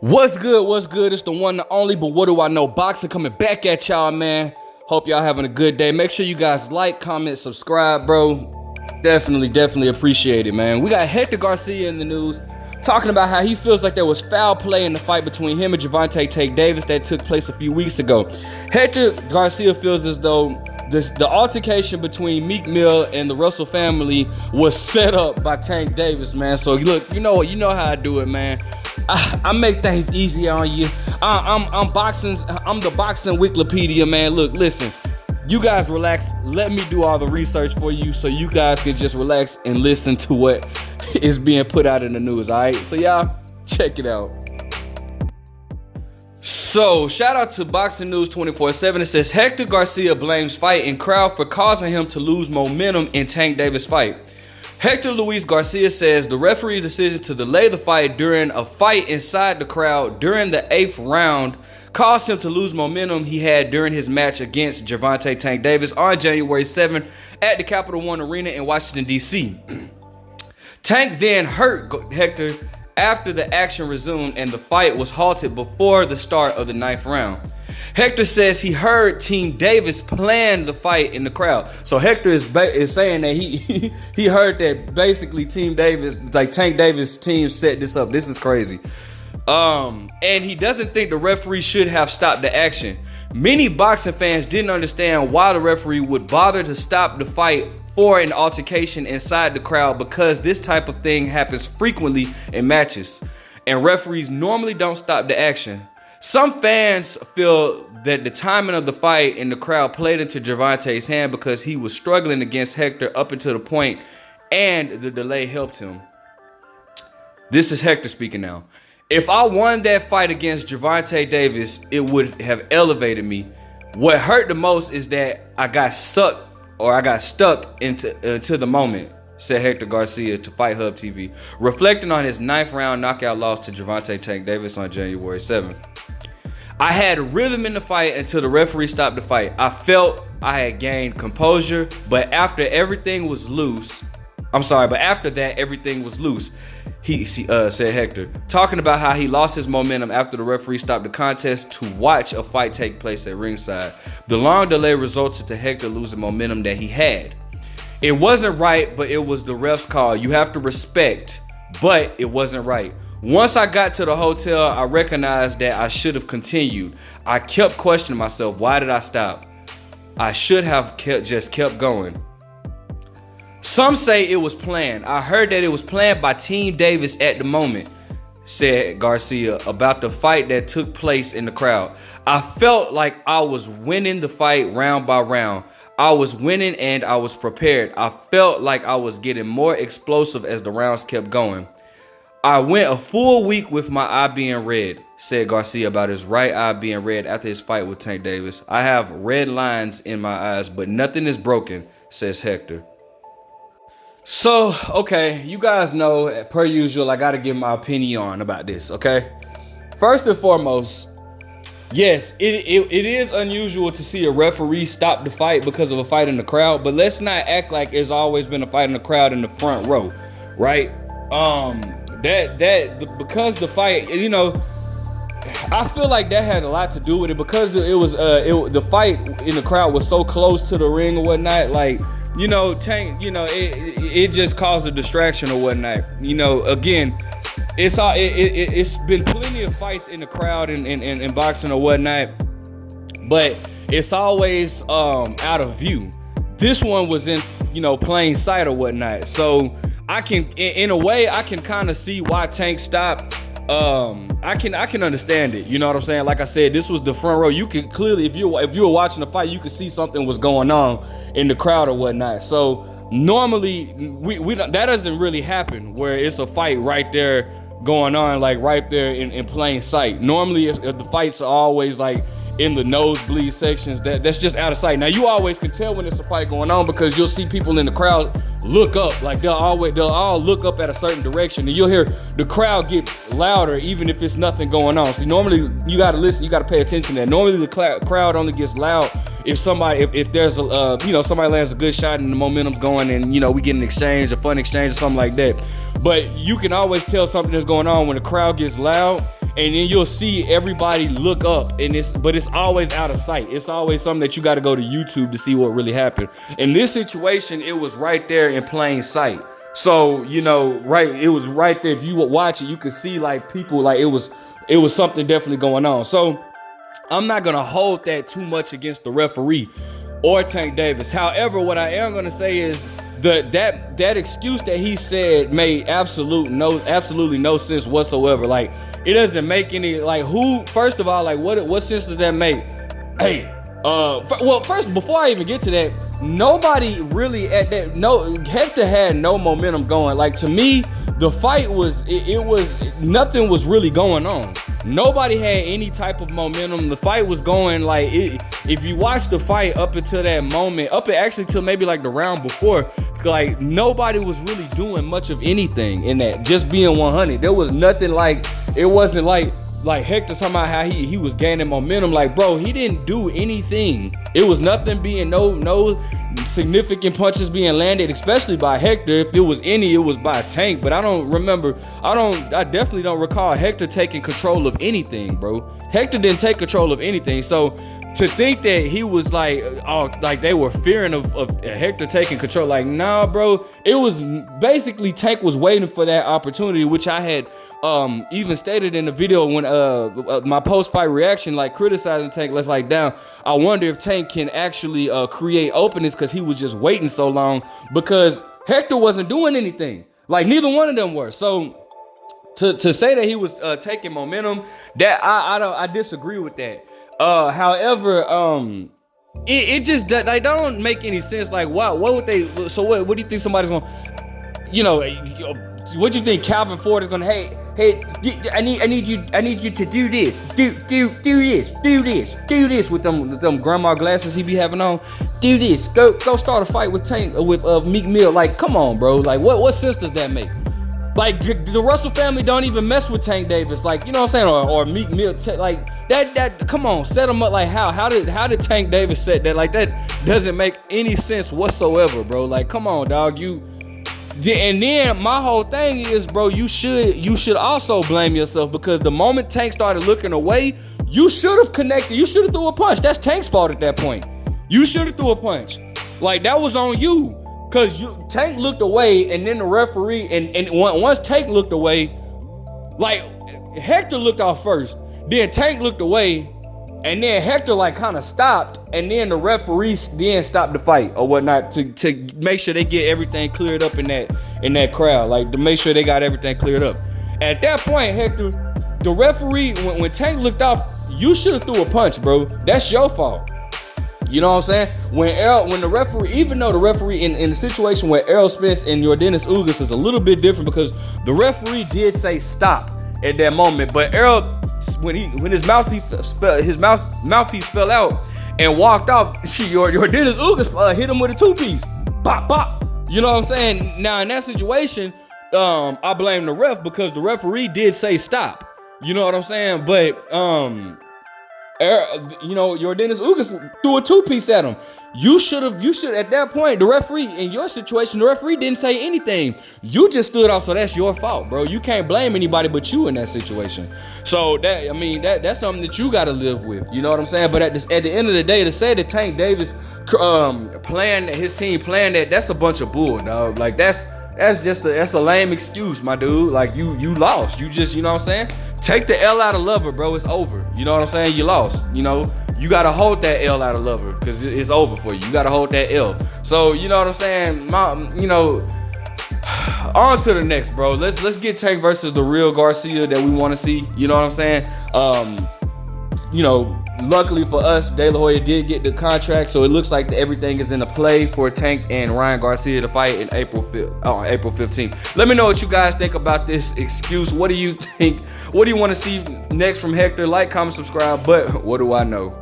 What's good? What's good? It's the one and only, but what do I know? Boxing coming back at y'all, man. Hope y'all having a good day. Make sure you guys like, comment, subscribe, bro. Definitely appreciate it, man. We got Hector Garcia in the news talking about how he feels like there was foul play in the fight between him and Gervonta Davis that took place a few weeks ago. Hector Garcia feels as though the altercation between Meek and the Russell family was set up by Tank Davis, man. So look, you know what? You know how I do it, man. I make things easy on you. I'm the boxing Wikipedia, man. Look, listen. You guys relax. Let me do all the research for you so you guys can just relax and listen to what is being put out in the news, all right? So y'all, check it out. So, shout out to Boxing News 24/7. It says, Hector Garcia blames fight and crowd for causing him to lose momentum in Tank Davis fight. Hector Luis Garcia says the referee's decision to delay the fight during a fight inside the crowd during the 8th round caused him to lose momentum he had during his match against Gervonta Tank Davis on January 7th at the Capital One Arena in Washington, D.C. Tank then hurt Hector after the action resumed and the fight was halted before the start of the 9th round. Hector says he heard Team Davis plan the fight in the crowd. So Hector is saying that he heard that basically Team Davis, like Tank Davis team, set this up. This is crazy. And he doesn't think the referee should have stopped the action. Many boxing fans didn't understand why the referee would bother to stop the fight for an altercation inside the crowd, because this type of thing happens frequently in matches and referees normally don't stop the action. Some fans feel that the timing of the fight in the crowd played into Gervonta's hand because he was struggling against Hector up until the point, and the delay helped him. This is Hector speaking now. If I won that fight against Gervonta Davis, it would have elevated me. What hurt the most is that I got stuck into the moment, said Hector Garcia to Fight Hub TV, reflecting on his 9th round knockout loss to Gervonta Tank Davis on January 7th. I had rhythm in the fight until the referee stopped the fight. I felt I had gained composure, but after that, everything was loose. He said Hector, talking about how he lost his momentum after the referee stopped the contest to watch a fight take place at ringside. The long delay resulted to Hector losing momentum that he had. It wasn't right, but it was the ref's call. You have to respect, but it wasn't right. Once I got to the hotel, I recognized that I should have continued. I kept questioning myself. Why did I stop? I should have just kept going. Some say it was planned. I heard that it was planned by Team Davis at the moment, said Garcia about the fight that took place in the crowd. I felt like I was winning the fight round by round. I was winning and I was prepared. I felt like I was getting more explosive as the rounds kept going. I went a full week with my eye being red, said Garcia about his right eye being red after his fight with Tank Davis. I have red lines in my eyes, but nothing is broken, says Hector. So, okay, you guys know, per usual, I got to give my opinion about this, okay? First and foremost, yes, it is unusual to see a referee stop the fight because of a fight in the crowd, but let's not act like there's always been a fight in the crowd in the front row, right? Because the fight, you know, I feel like that had a lot to do with it because the fight in the crowd was so close to the ring or whatnot, like, you know, Tank, you know, it just caused a distraction or whatnot. You know, again, it's been plenty of fights in the crowd in boxing or whatnot, but it's always out of view. This one was in, you know, plain sight or whatnot. So I can, in a way, I can kind of see why Tank stopped. I can understand it. You know what I'm saying? Like I said, this was the front row. You could clearly, if you were watching the fight, you could see something was going on in the crowd or whatnot. So normally we that doesn't really happen where it's a fight right there going on, like right there in plain sight. Normally if the fights are always like in the nosebleed sections, that's just out of sight. Now you always can tell when it's a fight going on because you'll see people in the crowd look up, like they'll all look up at a certain direction, and you'll hear the crowd get louder even if it's nothing going on. So normally you gotta listen, you gotta pay attention to that. Normally the crowd only gets loud if there's a you know, somebody lands a good shot and the momentum's going and, you know, we get an exchange, a fun exchange or something like that. But you can always tell something is going on when the crowd gets loud and then you'll see everybody look up, but it's always out of sight. It's always something that you got to go to YouTube to see what really happened. In this situation, it was right there in plain sight. So, you know, it was right there. If you would watch it, you could see like people, like it was something definitely going on. So I'm not gonna hold that too much against the referee or Tank Davis. However, what I am gonna say is that excuse that he said made absolutely no sense whatsoever. Like, it doesn't make any, like, who, first of all, like, what sense does that make? Hey, well, first, before I even get to that, nobody really Hector had no momentum going. Like, to me, the fight was nothing was really going on. Nobody had any type of momentum. The fight was going like if you watch the fight up until that moment, actually till maybe like the round before, like nobody was really doing much of anything in that. Just being 100, there was nothing. Like, it wasn't like Hector talking about how he was gaining momentum. Like, bro, he didn't do anything. It was nothing being no significant punches being landed, especially by Hector. If it was any, it was by Tank. But I definitely don't recall Hector taking control of anything, bro. Hector didn't take control of anything. So to think that he was like, oh, like they were fearing of Hector taking control, like, nah, bro. It was basically Tank was waiting for that opportunity, which I had even stated in the video when my post-fight reaction, like criticizing Tank. Let's like down. I wonder if Tank can actually create openings because he was just waiting so long, because Hector wasn't doing anything. Like, neither one of them were. So to say that he was taking momentum, that I disagree with that. However, it just like don't make any sense. Like, what would they? So what do you think somebody's gonna? You know, what do you think Calvin Ford is gonna? Hey, I need you to do this, do this with them grandma glasses he be having on. Do this. Go start a fight with Tank with Meek Mill. Like, come on, bro. Like, what sense does that make? Like, the Russell family don't even mess with Tank Davis. Like, you know what I'm saying? Or Meek Mill. Like, that. Come on, set him up. Like, how did Tank Davis set that? Like, that doesn't make any sense whatsoever, bro. Like, come on, dog. And then my whole thing is, bro, you should also blame yourself, because the moment Tank started looking away, you should have connected. You should have threw a punch. That's Tank's fault at that point. You should have threw a punch. Like, that was on you. Cause Tank looked away, and then the referee, and once Tank looked away, like Hector looked off first, then Tank looked away, and then Hector like kind of stopped, and then the referee then stopped the fight or whatnot to make sure they get everything cleared up in that crowd, like to make sure they got everything cleared up. At that point, Hector, the referee, when Tank looked off, you should have threw a punch, bro. That's your fault. You know what I'm saying? When the referee, even though the referee in the situation where Errol Spence and Yordenis Ugas is a little bit different, because the referee did say stop at that moment, but Errol, when his mouthpiece fell out and walked off, Yordenis Ugas hit him with a 2-piece. Bop, bop. You know what I'm saying? Now in that situation, I blame the ref, because the referee did say stop. You know what I'm saying? But Yordenis Ugas threw a 2-piece at him. You should at that point, the referee in your situation, the referee didn't say anything. You just stood off, so that's your fault, bro. You can't blame anybody but you in that situation. So that's something that you gotta live with. You know what I'm saying? But at the end of the day, to say that Tank Davis his team playing that's a bunch of bull, dog. Like, that's a lame excuse, my dude. Like, you lost. You just, you know what I'm saying? Take the L out of Lover, bro. It's over. You know what I'm saying? You lost. You know, you gotta hold that L out of Lover, because it's over for you. You gotta hold that L. So, you know what I'm saying? On to the next, bro. Let's get Tank versus the real Garcia that we want to see. You know what I'm saying? Luckily for us, De La Hoya did get the contract, so it looks like everything is in a play for Tank and Ryan Garcia to fight in April 15th. Let me know what you guys think about this excuse. What do you think? What do you want to see next from Hector? Like, comment, subscribe. But what do I know?